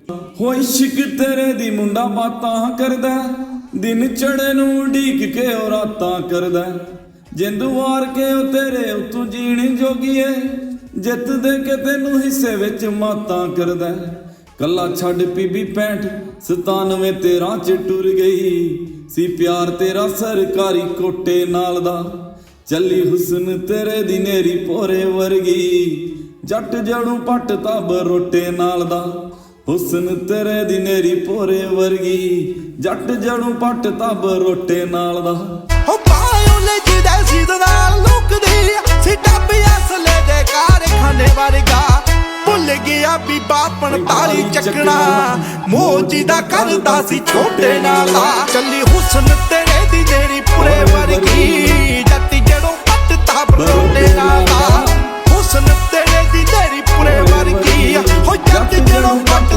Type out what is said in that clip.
ਹੋ ਇਸ਼ਕ ਤੇਰੇ ਦੀ ਮੁੰਡਾ ਬਾਤਾਂ ਕਰਦਾ, ਦਿਨ ਚੜੇ ਨੂੰ ਉਡੀਕ ਕੇ ਉਹ ਰਾਤਾਂ ਕਰਦਾ। ਜਿੰਦ ਵਾਰ ਕੇ ਉਹ ਤੇਰੇ ਉਤੋਂ ਜੀਣ ਜੋਗੀਏ, ਜਿੱਤ ਦੇ ਕੇ ਤੈਨੂੰ ਹਿੱਸੇ ਵਿੱਚ ਮਾਤਾਂ ਕਰਦਾ। ਕੱਲਾ ਛੱਡ ਪੀਬੀ 65 97 13 ਚ ਟੁਰ ਗਈ ਸੀ ਪਿਆਰ ਤੇਰਾ ਸਰਕਾਰੀ ਕੋਟੇ ਨਾਲ ਦਾ। ਚੱਲੀ ਹੁਸਨ ਤੇਰੇ ਦੀ ਨੇਰੀ ਪੋਰੇ ਵਰਗੀ, ਜੱਟ ਜੜੂ ਪੱਟ ਤਬ ਰੋਟੇ ਨਾਲ ਦਾ। ਹੁਸਨ ਤੇਰੇ ਦੀ ਨੇਰੀ ਪੋਰੇ ਵਰਗੀ, ਜੱਟ ਜੜੂ ਪੱਟ ਤਬ ਰੋਟੇ ਨਾਲ ਦਾ। ਹੋ ਪਾਇਓ ਲੈ ਜਿਹਦੇ ਸਿੱਧ ਨਾਲ ਲੁਕਦੀ ਸੀ ਡੱਬੀ ਅਸਲੇ ਦੇ ਕਾਰਖਾਨੇ ਵਰਗਾ। ਭੁੱਲ ਗਿਆ ਬੀਬਾ 45 ਚੱਕਣਾ, ਮੋਜੀ ਦਾ ਕਰਦਾ ਸੀ ਛੋਟੇ ਨਾਲ ਦਾ। ਚੱਲੀ ਹੁਸਨ ਤੇਰੇ ਦੀ ਨੇਰੀ ਪੂਰੇ ਵਰਗੀ, ਜੱਟ ਜੜੋਂ ਪੱਟ ਤਬ ਰੋਟੇ ਨਾਲ ਦਾ। ਹੁਸਨ ਤੇਰੇ ਦੀ ਨੇਰੀ ਪੂਰੇ ਵਰਗੀ, ਹੋ ਜੱਟ ਜੜੋਂ ਪੱਟ